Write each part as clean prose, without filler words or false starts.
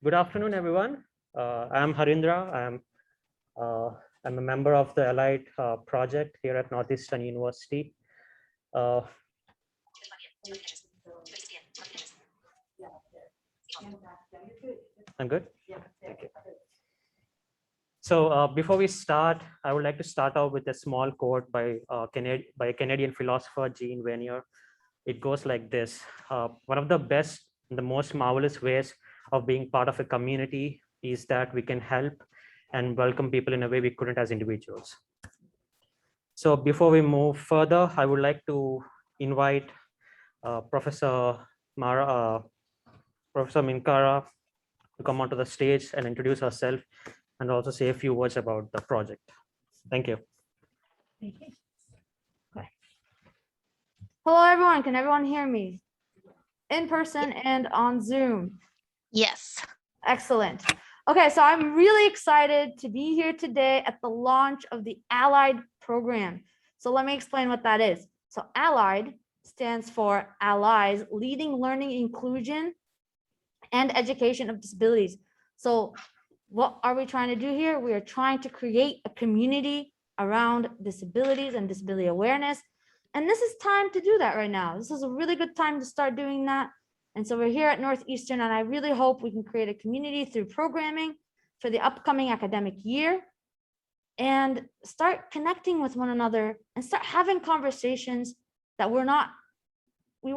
Good afternoon, everyone. I'm Harindra. Uh, I'm a member of the Allied project here at Northeastern University. Uh, I'm good. Thank you. So before we start, I would like to start out with a small quote by Canadian philosopher Jean Vanier. It goes like this: one of the best and the most marvelous ways of being part of a community is that we can help and welcome people in a way we couldn't as individuals. So before we move further, I would like to invite Professor Professor Minkara to come onto the stage and introduce herself and also say a few words about the project. Thank you. Thank you. Okay. Hello, everyone. Can everyone hear me? In person and on Zoom. Yes. Excellent. Okay, so I'm really excited to be here today at the launch of the Allied program. So let me explain what that is. So Allied stands for Allies Leading Learning Inclusion and Education of Disabilities. So what are we trying to do here? We are trying to create a community around disabilities and disability awareness. And this is time to do that right now. This is a really good time to start doing that. And so we're here at Northeastern, and I really hope we can create a community through programming for the upcoming academic year and start connecting with one another and start having conversations that we were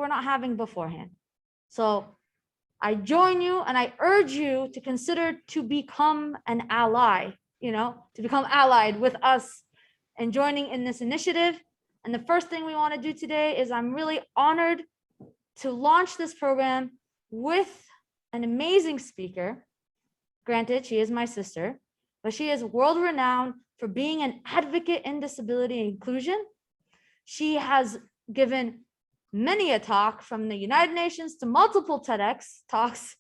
not having beforehand. So I join you and I urge you to consider to become an ally, to become allied with us and joining in this initiative. And the first thing we want to do today is I'm really honored to launch this program with an amazing speaker. Granted, she is my sister, but she is world renowned for being an advocate in disability inclusion. She has given many a talk from the United Nations to multiple TEDx talks.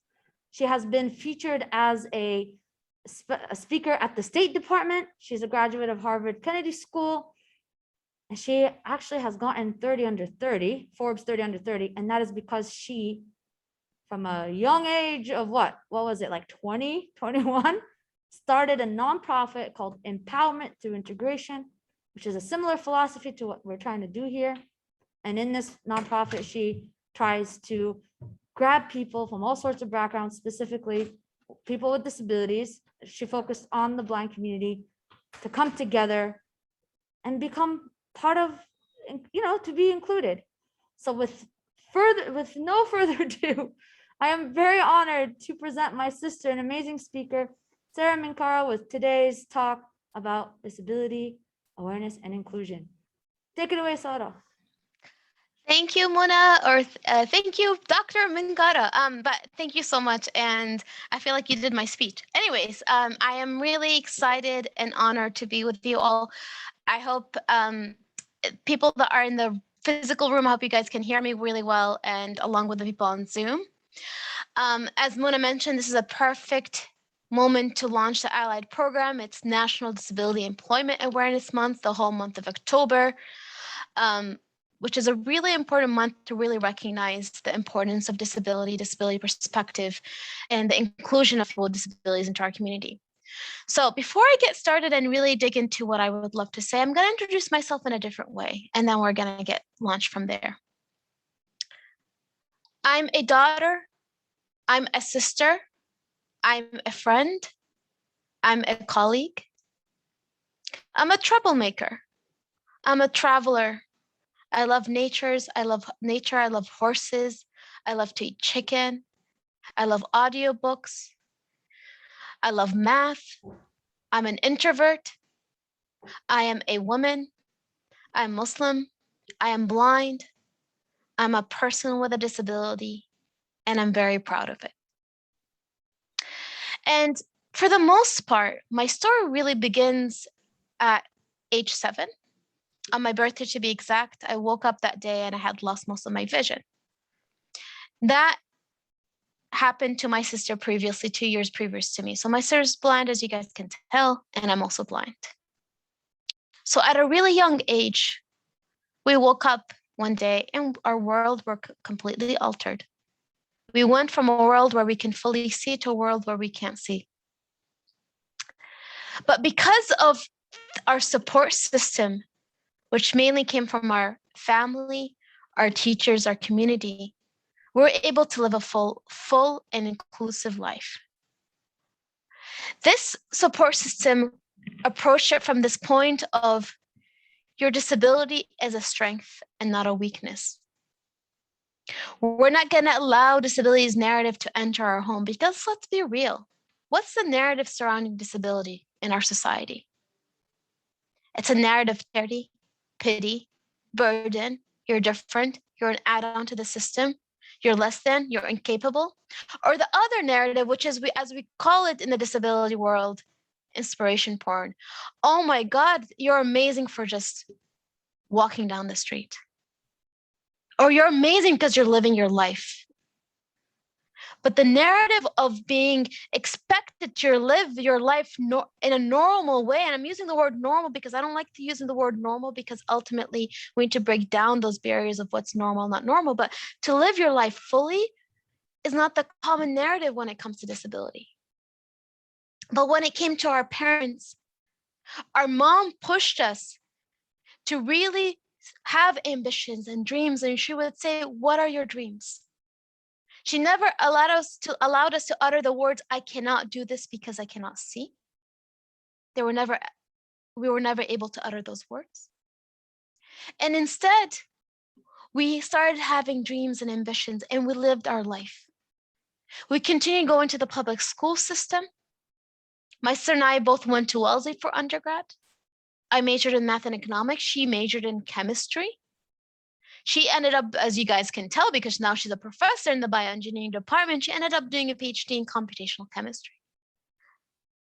She has been featured as a speaker at the State Department. She's a graduate of Harvard Kennedy School. And she actually has gotten 30 under 30, Forbes 30 under 30. And that is because she, from a young age of what was it, like 20, 21, started a nonprofit called Empowerment Through Integration, which is a similar philosophy to what we're trying to do here. And in this nonprofit, she tries to grab people from all sorts of backgrounds, specifically people with disabilities. She focused on the blind community to come together and become part of, to be included. So with no further ado, I am very honored to present my sister, an amazing speaker, Sara Minkara, with today's talk about disability awareness and inclusion. Take it away, Sara. Thank you, Mona, or thank you, Dr. Minkara. But thank you so much, and I feel like you did my speech. Anyways, I am really excited and honored to be with you all. I hope people that are in the physical room, I hope you guys can hear me really well, and along with the people on Zoom. As Mona mentioned, this is a perfect moment to launch the Allied program. It's National Disability Employment Awareness Month, the whole month of October. Which is a really important month to really recognize the importance of disability perspective, and the inclusion of people with disabilities into our community. So before I get started and really dig into what I would love to say, I'm going to introduce myself in a different way, and then we're going to get launched from there. I'm a daughter, I'm a sister, I'm a friend, I'm a colleague, I'm a troublemaker, I'm a traveler. I love nature, I love horses, I love to eat chicken, I love audiobooks, I love math, I'm an introvert, I am a woman, I'm Muslim, I am blind, I'm a person with a disability, and I'm very proud of it. And for the most part, my story really begins at age 7. On my birthday, to be exact, I woke up that day and I had lost most of my vision. That happened to my sister previously, 2 years previous to me. So my sister's blind, as you guys can tell, and I'm also blind. So at a really young age, we woke up one day and our world were completely altered. We went from a world where we can fully see to a world where we can't see. But because of our support system, which mainly came from our family, our teachers, our community, we're able to live a full and inclusive life. This support system approached it from this point of your disability as a strength and not a weakness. We're not going to allow disability's narrative to enter our home because let's be real. What's the narrative surrounding disability in our society? It's a narrative of charity, pity, burden. You're different. You're an add-on to the system. You're less than. You're incapable. Or the other narrative, which is as we call it in the disability world, inspiration porn. Oh my God, you're amazing for just walking down the street. Or you're amazing because you're living your life. But the narrative of being expected to live your life in a normal way, and I'm using the word normal because I don't like to use the word normal because ultimately we need to break down those barriers of what's normal, not normal, but to live your life fully is not the common narrative when it comes to disability. But when it came to our parents, our mom pushed us to really have ambitions and dreams, and she would say, what are your dreams? She never allowed us to utter the words, I cannot do this because I cannot see. We were never able to utter those words. And instead, we started having dreams and ambitions and we lived our life. We continued going to the public school system. My sister and I both went to Wellesley for undergrad. I majored in math and economics. She majored in chemistry. She ended up, as you guys can tell, because now she's a professor in the bioengineering department, she ended up doing a PhD in computational chemistry.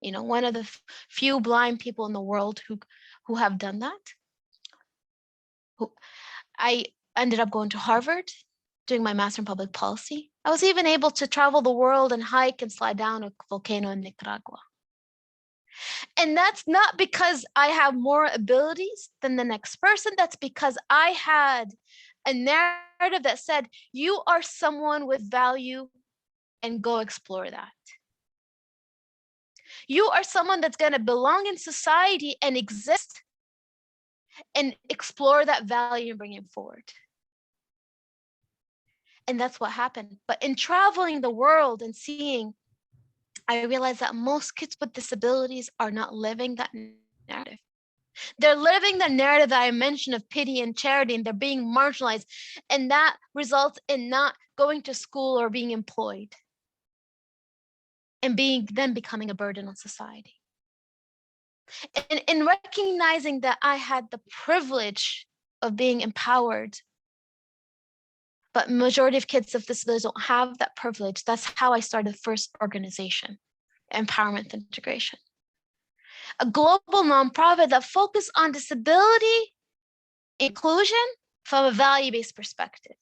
You know, one of the few blind people in the world who have done that. I ended up going to Harvard, doing my master in public policy. I was even able to travel the world and hike and slide down a volcano in Nicaragua. And that's not because I have more abilities than the next person. That's because I had a narrative that said, you are someone with value and go explore that. You are someone that's going to belong in society and exist and explore that value and bring it forward. And that's what happened. But in traveling the world and seeing, I realized that most kids with disabilities are not living that narrative. They're living the narrative that I mentioned of pity and charity, and they're being marginalized. And that results in not going to school or being employed and then becoming a burden on society. And in recognizing that I had the privilege of being empowered, but majority of kids with disabilities don't have that privilege, that's how I started the first organization, Empowerment Integration. A global nonprofit that focused on disability inclusion from a value-based perspective.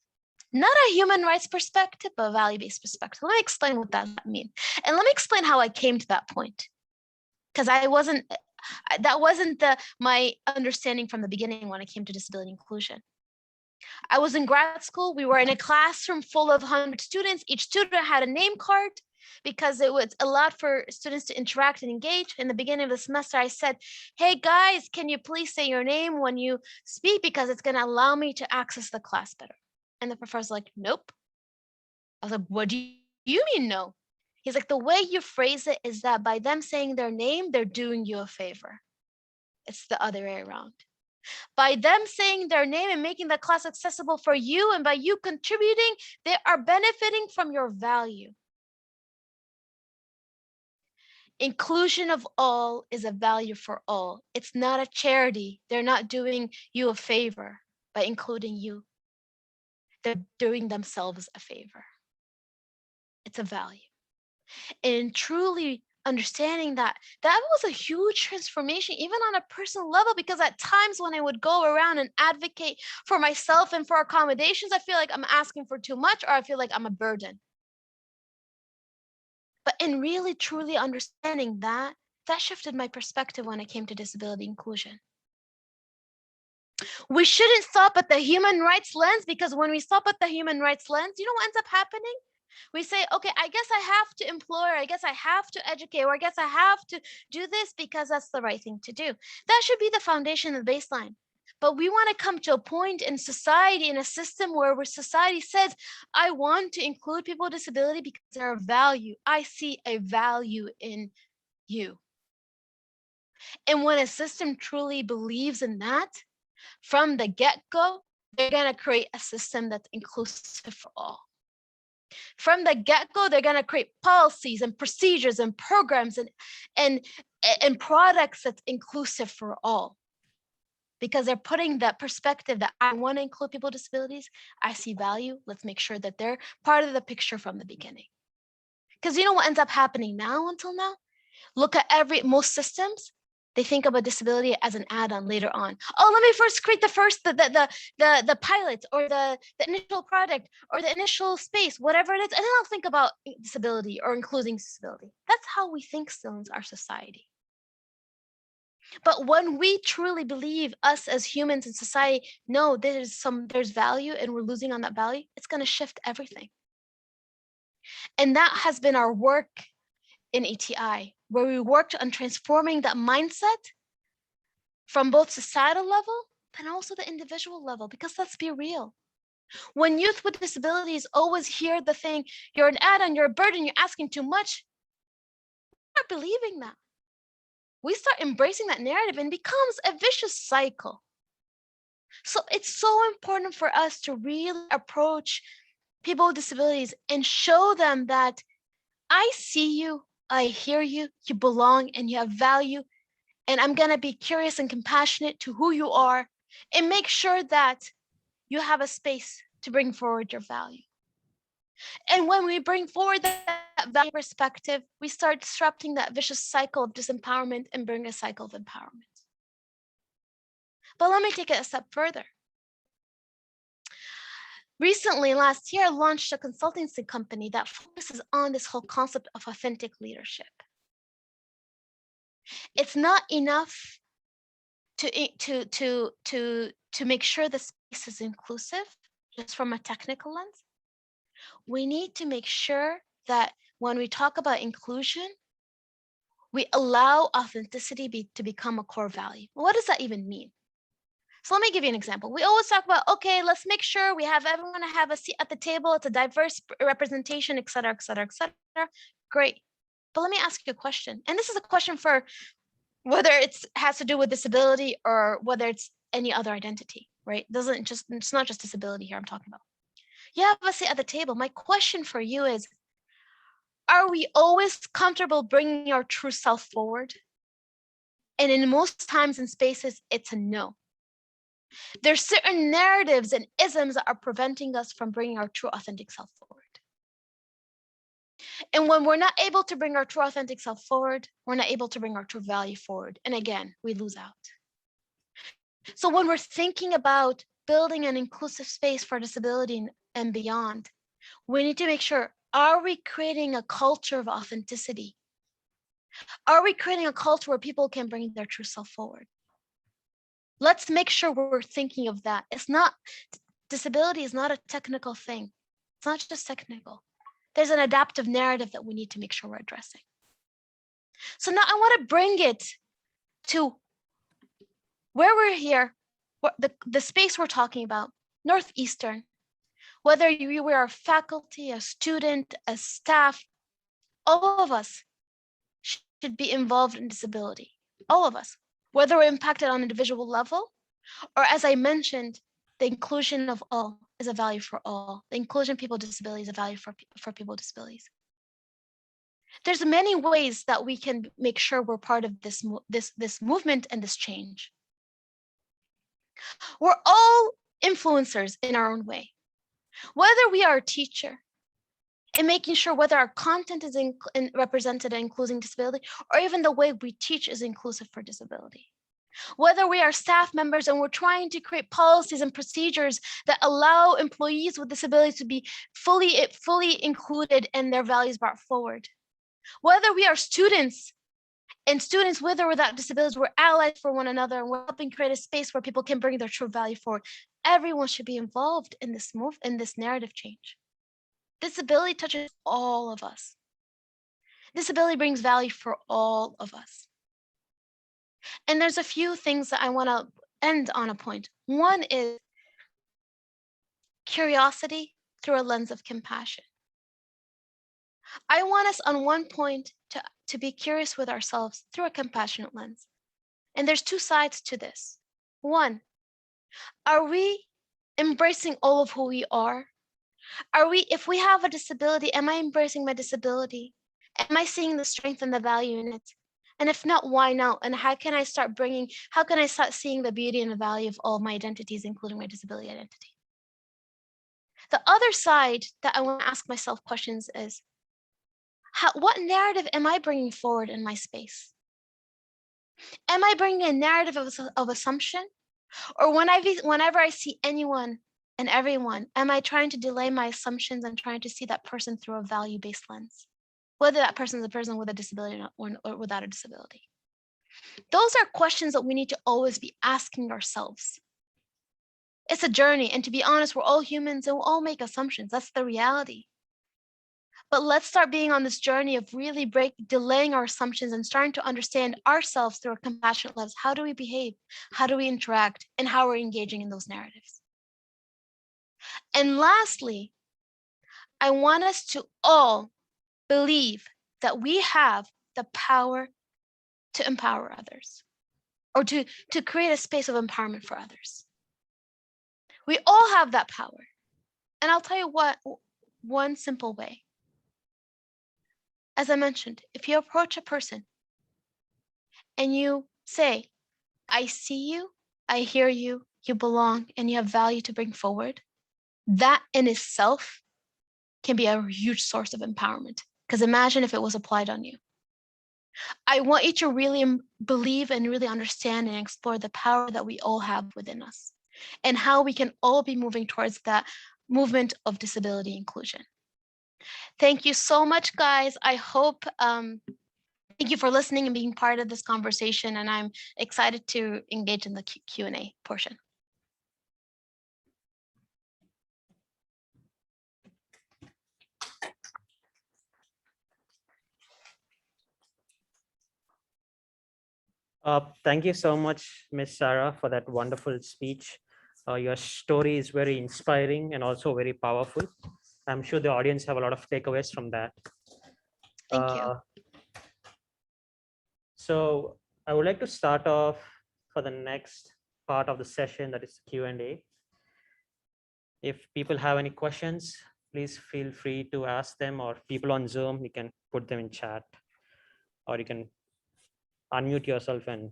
Not a human rights perspective, but a value-based perspective. Let me explain what that means. And let me explain how I came to that point. Because that wasn't my understanding from the beginning when it came to disability inclusion. I was in grad school. We were in a classroom full of 100 students. Each student had a name card because it was allowed for students to interact and engage. In the beginning of the semester, I said, hey guys, can you please say your name when you speak because it's going to allow me to access the class better. And the professor's like, nope. I was like, what do you mean no? He's like, the way you phrase it is that by them saying their name, they're doing you a favor. It's the other way around. By them saying their name and making the class accessible for you, and by you contributing, they are benefiting from your value. Inclusion of all is a value for all. It's not a charity. They're not doing you a favor by including you. They're doing themselves a favor. It's a value. And truly understanding that was a huge transformation, even on a personal level, because at times when I would go around and advocate for myself and for accommodations, I feel like I'm asking for too much, or I feel like I'm a burden. But in really truly understanding that shifted my perspective when it came to disability inclusion. We shouldn't stop at the human rights lens, because when we stop at the human rights lens, you know what ends up happening? We say, okay, I guess I have to employ, or I guess I have to educate, or I guess I have to do this because that's the right thing to do. That should be the foundation, the baseline. But we want to come to a point in society, in a system where society says, I want to include people with disability because they're a value. I see a value in you. And when a system truly believes in that, from the get-go, they're going to create a system that's inclusive for all. From the get-go, they're going to create policies and procedures and programs and products that's inclusive for all. Because they're putting that perspective that I want to include people with disabilities. I see value. Let's make sure that they're part of the picture from the beginning. Because you know what ends up happening now until now? Look at most systems. They think of a disability as an add-on later on. Oh, let me first create the pilot or the initial product or the initial space, whatever it is, and then I'll think about disability or including disability. That's how we think still in our society. But when we truly believe, us as humans in society, no, there's value and we're losing on that value, it's going to shift everything. And that has been our work in ATI, where we worked on transforming that mindset from both societal level, but also the individual level, because let's be real. When youth with disabilities always hear the thing, you're an add-on, you're a burden, you're asking too much, we start believing that. We start embracing that narrative and it becomes a vicious cycle. So it's so important for us to really approach people with disabilities and show them that I see you, I hear you, you belong and you have value. And I'm going to be curious and compassionate to who you are and make sure that you have a space to bring forward your value. And when we bring forward that value perspective, we start disrupting that vicious cycle of disempowerment and bring a cycle of empowerment. But let me take it a step further. Recently, last year, I launched a consultancy company that focuses on this whole concept of authentic leadership. It's not enough to make sure the space is inclusive, just from a technical lens. We need to make sure that when we talk about inclusion, we allow authenticity to become a core value. Well, what does that even mean? So let me give you an example. We always talk about, okay, let's make sure we have everyone have a seat at the table. It's a diverse representation, et cetera, et cetera, et cetera. Great. But let me ask you a question. And this is a question for whether it has to do with disability or whether it's any other identity, right? It's not just disability here I'm talking about. You have a seat at the table. My question for you is, are we always comfortable bringing our true self forward? And in most times and spaces, it's a no. There's certain narratives and isms that are preventing us from bringing our true authentic self forward. And when we're not able to bring our true authentic self forward, we're not able to bring our true value forward. And again, we lose out. So when we're thinking about building an inclusive space for disability and beyond, we need to make sure, are we creating a culture of authenticity? Are we creating a culture where people can bring their true self forward? Let's make sure we're thinking of that. Disability is not a technical thing. It's not just technical. There's an adaptive narrative that we need to make sure we're addressing. So now I want to bring it to where we're here, the space we're talking about, Northeastern. Whether you are a faculty, a student, a staff, all of us should be involved in disability. All of us, whether we're impacted on an individual level, or as I mentioned, the inclusion of all is a value for all. The inclusion of people with disabilities is a value for people with disabilities. There's many ways that we can make sure we're part of this movement and this change. We're all influencers in our own way. Whether we are a teacher and making sure whether our content is represented and including disability, or even the way we teach is inclusive for disability. Whether we are staff members and we're trying to create policies and procedures that allow employees with disabilities to be fully included and their values brought forward. Whether we are students and students with or without disabilities, we're allies for one another and we're helping create a space where people can bring their true value forward. Everyone should be involved in this narrative change. Disability touches all of us. Disability brings value for all of us. And there's a few things that I want to end on a point. One is curiosity through a lens of compassion. I want us on one point to be curious with ourselves through a compassionate lens. And there's two sides to this. One, are we embracing all of who we are? If we have a disability, am I embracing my disability? Am I seeing the strength and the value in it? And if not, why not? And how can I start seeing the beauty and the value of all my identities, including my disability identity? The other side that I want to ask myself questions is, what narrative am I bringing forward in my space? Am I bringing a narrative of assumption? Or whenever I see anyone and everyone, am I trying to delay my assumptions and trying to see that person through a value-based lens? Whether that person is a person with a disability or without a disability. Those are questions that we need to always be asking ourselves. It's a journey, and to be honest, we're all humans and we'll all make assumptions. That's the reality. But let's start being on this journey of really delaying our assumptions and starting to understand ourselves through a compassionate lens. How do we behave? How do we interact? And how we're engaging in those narratives. And lastly, I want us to all believe that we have the power to empower others, or to create a space of empowerment for others. We all have that power. And I'll tell you what, one simple way. As I mentioned, if you approach a person and you say, I see you, I hear you, you belong, and you have value to bring forward, that in itself can be a huge source of empowerment. Because imagine if it was applied on you. I want you to really believe and really understand and explore the power that we all have within us and how we can all be moving towards that movement of disability inclusion. Thank you so much, guys. I hope, thank you for listening and being part of this conversation, and I'm excited to engage in the Q&A portion. Thank you so much, Ms. Sara, for that wonderful speech. Your story is very inspiring and also very powerful. I'm sure the audience have a lot of takeaways from that. Thank you. So I would like to start off for the next part of the session, that is Q&A. If people have any questions, please feel free to ask them, or people on Zoom, you can put them in chat, or you can unmute yourself and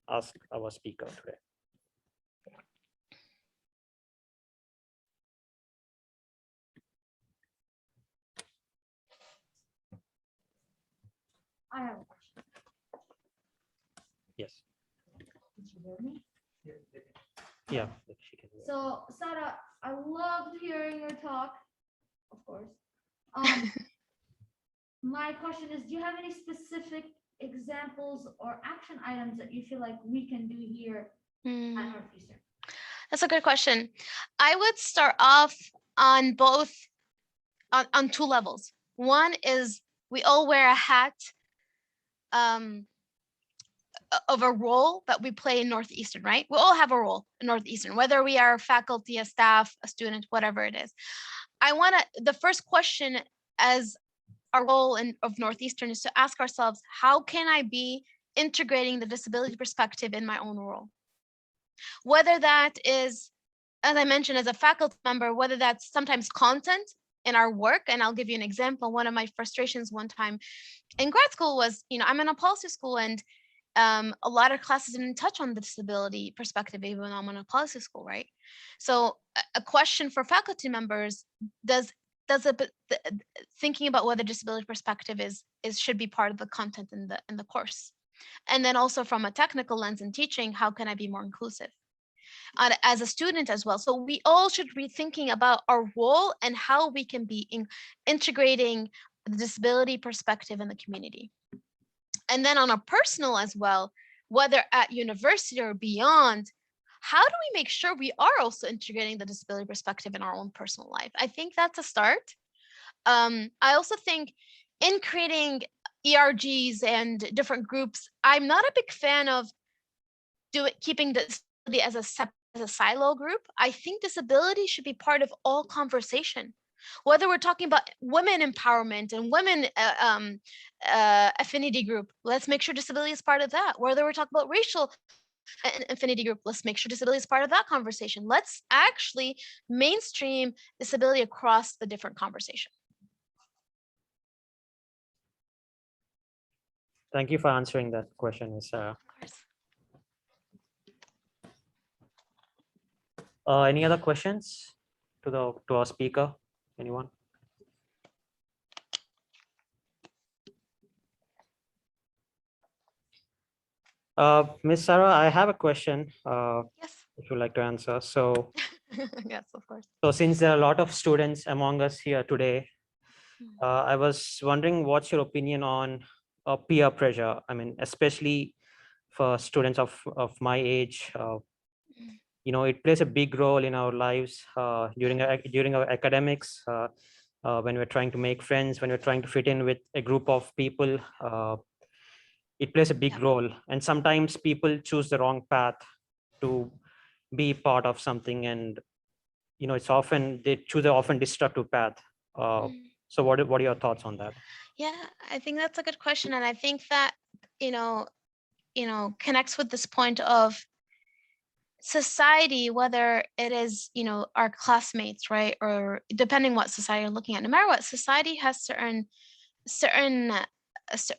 ask our speaker today. I have a question. Yes. Did you hear me? Yeah, she can. So, Sara, I loved hearing your talk, of course. My question is, do you have any specific examples or action items that you feel like we can do here at Northeastern? That's a good question. I would start off on on two levels. One is we all wear a hat of a role that we play in Northeastern, right? We all have a role in Northeastern, whether we are faculty, a staff, a student, whatever it is. The first question as our role of Northeastern is to ask ourselves, how can I be integrating the disability perspective in my own role? Whether that is, as I mentioned, as a faculty member, whether that's sometimes content in our work. And I'll give you an example. One of my frustrations one time in grad school was, I'm in a policy school, and a lot of classes didn't touch on the disability perspective, even though I'm in a policy school, right? So a question for faculty members, thinking about whether disability perspective should be part of the content in the course. And then also from a technical lens in teaching, how can I be more inclusive? As a student as well. So we all should be thinking about our role and how we can be integrating the disability perspective in the community. And then on a personal as well, whether at university or beyond, how do we make sure we are also integrating the disability perspective in our own personal life? I think that's a start. I also think in creating ERGs and different groups, I'm not a big fan of keeping disability as a silo group. I think disability should be part of all conversation. Whether we're talking about women empowerment and women affinity group, let's make sure disability is part of that. Whether we're talking about racial affinity group, let's make sure disability is part of that conversation. Let's actually mainstream disability across the different conversation. Thank you for answering that question, Sarah. Of course. Any other questions to our speaker? Anyone? Ms. Sarah, I have a question. Yes. If you'd like to answer. So, Yes, of course. so since there are a lot of students among us here today, I was wondering what's your opinion on peer pressure? I mean, especially for students of my age, you know, it plays a big role in our lives during our academics, when we're trying to make friends, when we're trying to fit in with a group of people. It plays a big role, and sometimes people choose the wrong path to be part of something, and you know, they choose an often destructive path. So what are your thoughts on that? Yeah, I think that's a good question, and I think that you know connects with this point of society, whether it is our classmates, right, or depending what society you're looking at. No matter what, society has certain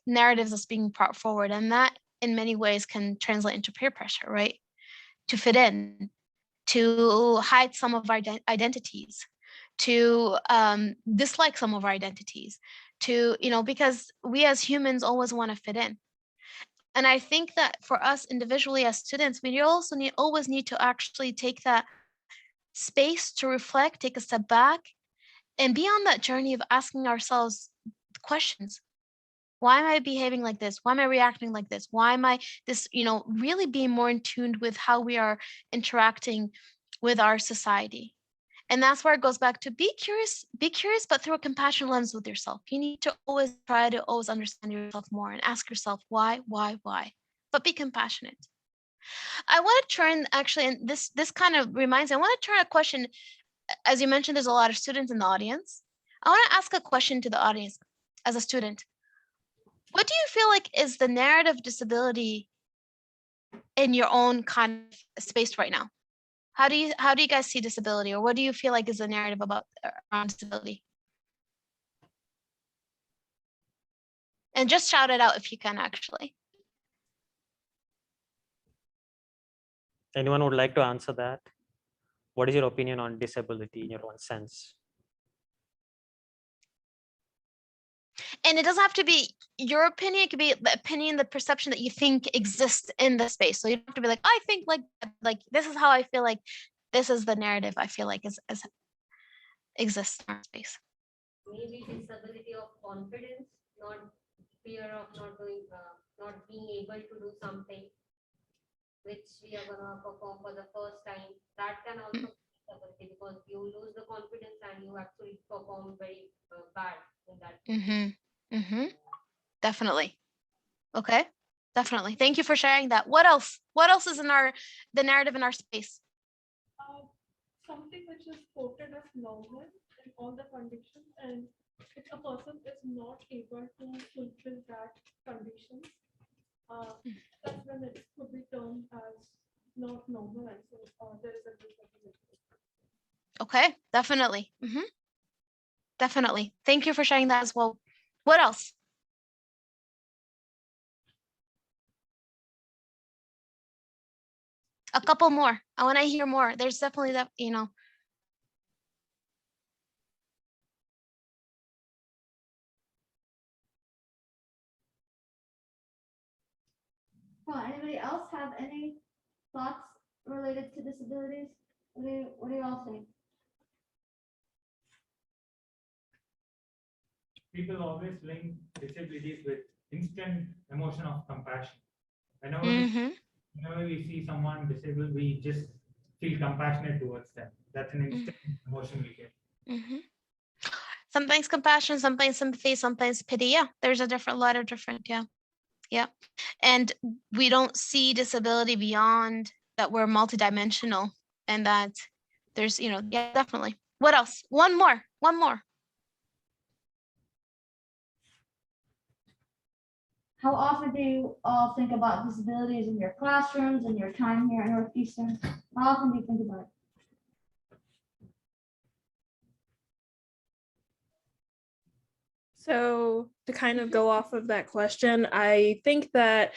narratives that's being brought forward, and that in many ways can translate into peer pressure, right, to fit in, to hide some of our identities, to dislike some of our identities, to because we as humans always want to fit in. And I think that for us individually as students, we also always need to actually take that space to reflect, take a step back, and be on that journey of asking ourselves questions. Why am I behaving like this? Why am I reacting like this? Why am I this, really being more in tune with how we are interacting with our society? And that's where it goes back to be curious, but through a compassionate lens with yourself. You need to always try to always understand yourself more and ask yourself why, but be compassionate. I want to turn actually, and this kind of reminds me, I want to turn a question. As you mentioned, there's a lot of students in the audience. I want to ask a question to the audience as a student. What do you feel like is the narrative disability in your own kind of space right now? How do you guys see disability, or what do you feel like is the narrative around disability? And just shout it out if you can, actually. Anyone would like to answer that? What is your opinion on disability in your own sense? And it doesn't have to be your opinion. It could be the opinion, the perception that you think exists in the space. So you don't have to be like, I think like this is how I feel like this is the narrative I feel like is exists in our space. Maybe disability of confidence, not fear of not being able to do something which we are gonna perform for the first time. That can also be disability because you lose the confidence and you actually perform very bad in that. Definitely. Okay. Definitely. Thank you for sharing that. What else? What else is in the narrative in our space? Something which is quoted as normal in all the conditions, and if a person is not able to fulfill that condition, that's when it could be termed as not normal, and so there is a disability. Okay, definitely. Definitely. Thank you for sharing that as well. What else? A couple more. I want to hear more. There's definitely that, Anybody else have any thoughts related to disabilities? What do you all think? People always link disabilities with instant emotion of compassion. Whenever we see someone disabled, we just feel compassionate towards them. That's an instant emotion we get. Sometimes compassion, sometimes sympathy, sometimes pity. Yeah, there's a lot of different, yeah. And we don't see disability beyond that. We're multidimensional, and that there's, yeah, definitely. What else? One more. How often do you all think about disabilities in your classrooms and your time here at Northeastern? How often do you think about it? So to kind of go off of that question, I think that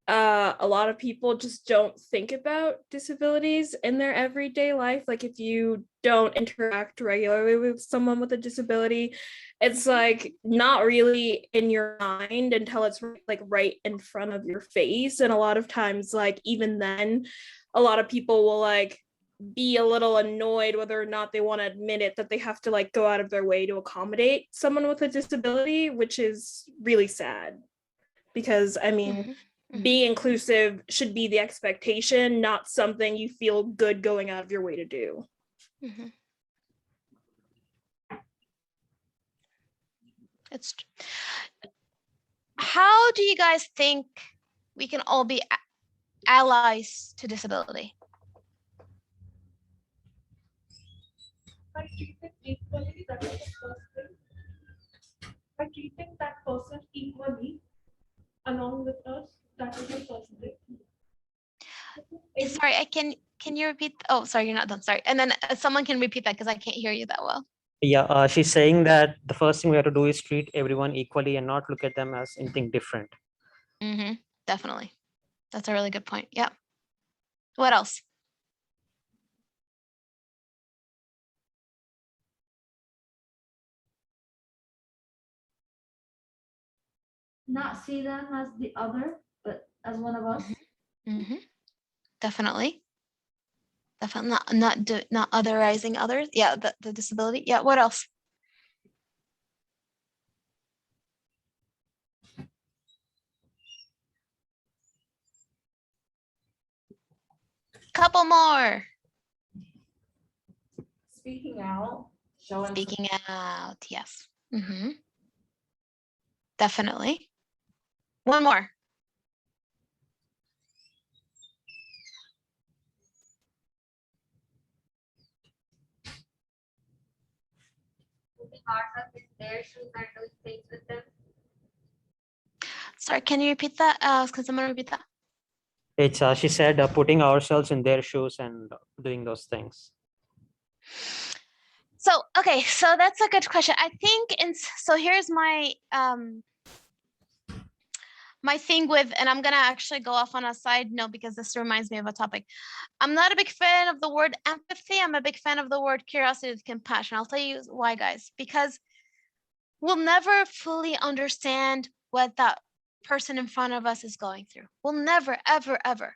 a lot of people just don't think about disabilities in their everyday life. Like if you don't interact regularly with someone with a disability, it's like not really in your mind until it's like right in front of your face. And a lot of times, like even then, a lot of people will like be a little annoyed whether or not they want to admit it, that they have to like go out of their way to accommodate someone with a disability, which is really sad. Because I mean, being inclusive should be the expectation, not something you feel good going out of your way to do. It's how do you guys think we can all be allies to disability? By treating equally, that is the first thing. By treating that person equally along with us, that is the first thing. Sorry, can you repeat? Oh, sorry, you're not done. Sorry. And then someone can repeat that because I can't hear you that well. Yeah, she's saying that the first thing we have to do is treat everyone equally and not look at them as anything different. Definitely. That's a really good point. Yeah. What else? Not see them as the other, but as one of us. Definitely. Definitely not otherizing others. Yeah, the disability. Yeah. What else? Couple more. Speaking out, showing Speaking out. Yes. Definitely. One more. Putting ourselves in their shoes and doing things with them. Sorry, can you repeat that? Can someone repeat that? It's she said putting ourselves in their shoes and doing those things. So, okay, so that's a good question. I think, so here's my my thing with, and I'm gonna actually go off on a side note because this reminds me of a topic. I'm not a big fan of the word empathy. I'm a big fan of the word curiosity and compassion. I'll tell you why, guys. Because we'll never fully understand what that person in front of us is going through. We'll never, ever, ever.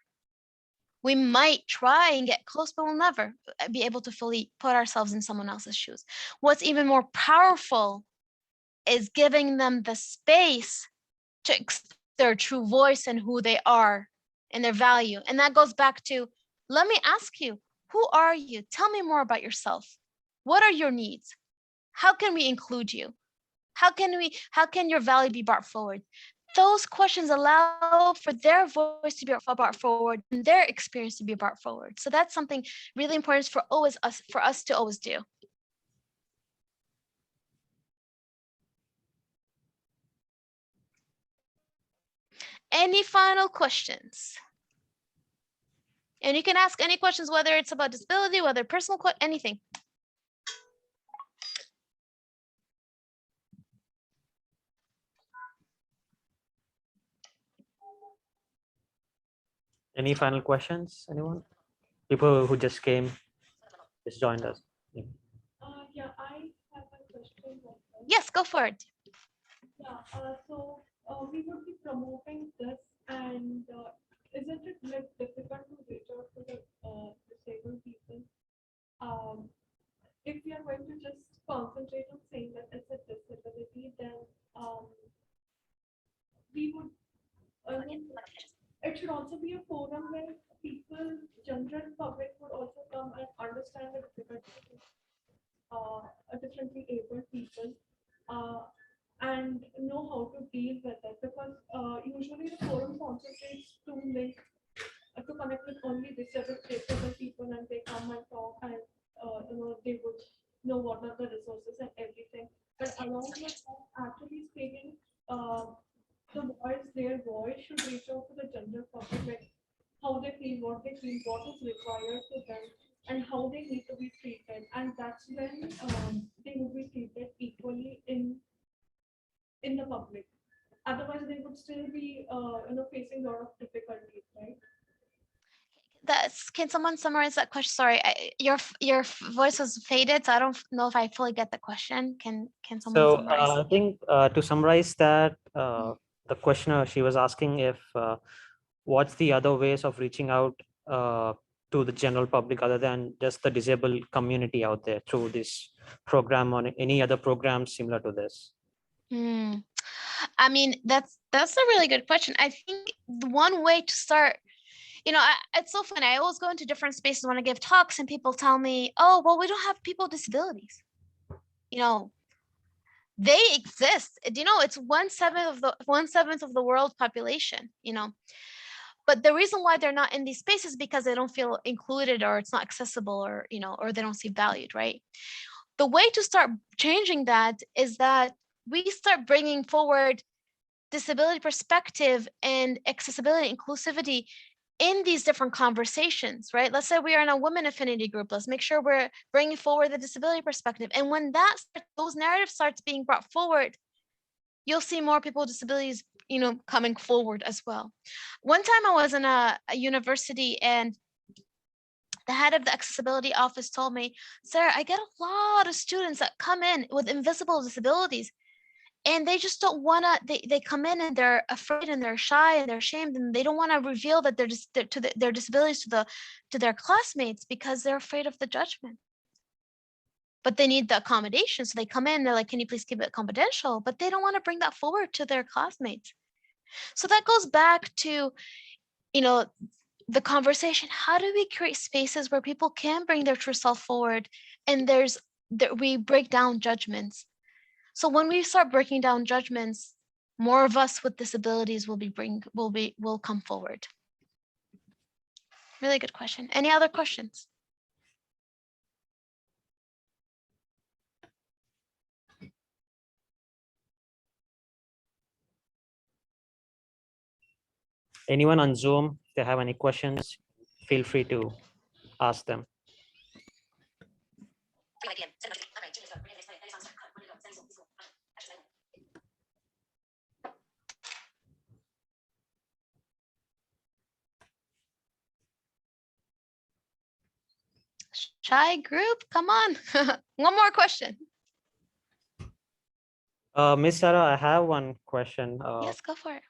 We might try and get close, but we'll never be able to fully put ourselves in someone else's shoes. What's even more powerful is giving them the space to express their true voice and who they are and their value. And that goes back to, let me ask you, who are you? Tell me more about yourself. What are your needs? How can we include you? How can your value be brought forward? Those questions allow for their voice to be brought forward and their experience to be brought forward. So that's something really important for us to always do. Any final questions? And you can ask any questions, whether it's about disability, whether personal, anything. Any final questions, anyone? People who just joined us. Yeah, I have a question. Yes, go for it. Yeah, so we would be promoting this, and isn't it like difficult to reach out to the disabled people? If we are going to just concentrate on saying that it's a disability, then we would. It should also be a forum where people, general public, would also come and understand the difficulty. differently abled people, and know how to deal with it, because usually the forum concentrates to link to connect with only disabled people, and they come and talk, and they would know what are the resources and everything. But along with that, actually speaking, their voice should reach out to the general public, like how they feel, what is required to them, and how they need to be treated. And that's when they will be treated equally in the public. Otherwise, they would still be facing a lot of difficulties, right? Can someone summarize that question? Sorry, your voice was faded, so I don't know if I fully get the question. Can someone So summarize? I think to summarize that, the questioner, she was asking if what's the other ways of reaching out to the general public other than just the disabled community out there through this program or any other programs similar to this? I mean, that's a really good question. I think the one way to start, it's so funny. I always go into different spaces when I give talks, and people tell me, "Oh, well, we don't have people with disabilities." They exist. It's 1/7 of the world population. But the reason why they're not in these spaces is because they don't feel included, or it's not accessible, or or they don't see valued, right? The way to start changing that is that we start bringing forward disability perspective and accessibility, inclusivity in these different conversations, right? Let's say we are in a women affinity group. Let's make sure we're bringing forward the disability perspective. And when those narratives starts being brought forward, you'll see more people with disabilities, coming forward as well. One time I was in a university, and the head of the accessibility office told me, "Sarah, I get a lot of students that come in with invisible disabilities, and they just don't want to, they come in and they're afraid and they're shy and they're ashamed, and they don't want to reveal that their disabilities to their classmates because they're afraid of the judgment. But they need the accommodation, so they come in, they're like, can you please keep it confidential? But they don't want to bring that forward to their classmates. So that goes back to, the conversation. How do we create spaces where people can bring their true self forward, and we break down judgments? So when we start breaking down judgments, more of us with disabilities will come forward. Really good question. Any other questions? Anyone on Zoom, if they have any questions, feel free to ask them. Shy group, come on. One more question. Miss Sara, I have one question. Yes, go for it.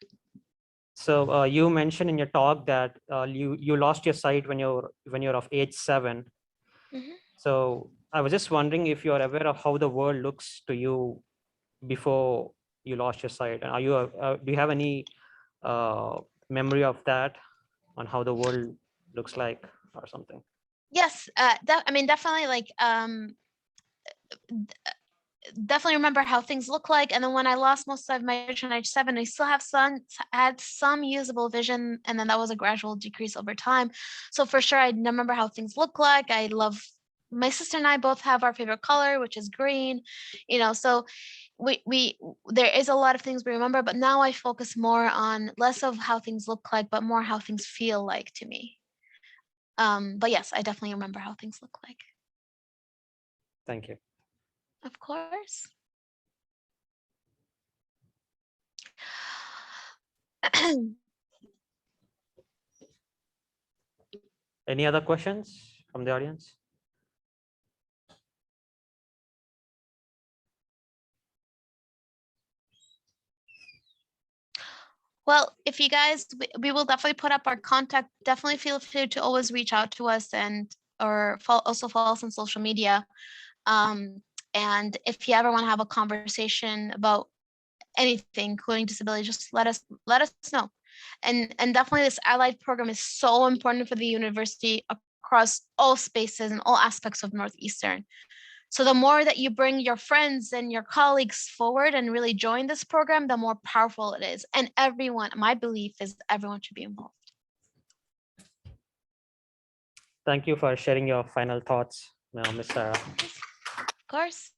So you mentioned in your talk that you lost your sight when you're of age 7. Mhm. So I was just wondering if you're aware of how the world looks to you before you lost your sight, and do you have any memory of that, on how the world looks like or something? Yes, definitely, like definitely remember how things look like. And then when I lost most of my vision at age 7, I still had some usable vision, and then that was a gradual decrease over time. So for sure, I remember how things look like. I love, my sister and I both have our favorite color, which is green. So we there is a lot of things we remember, but now I focus more on less of how things look like, but more how things feel like to me. But yes, I definitely remember how things look like. Thank you. Of course. Any other questions from the audience? Well, if you guys, we will definitely put up our contact. Definitely feel free to always reach out to us, or also follow us on social media. And if you ever want to have a conversation about anything, including disability, just let us know. And definitely, this allied program is so important for the university across all spaces and all aspects of Northeastern. So the more that you bring your friends and your colleagues forward and really join this program, the more powerful it is. And everyone, my belief is everyone should be involved. Thank you for sharing your final thoughts, Ms. Sara. Of course.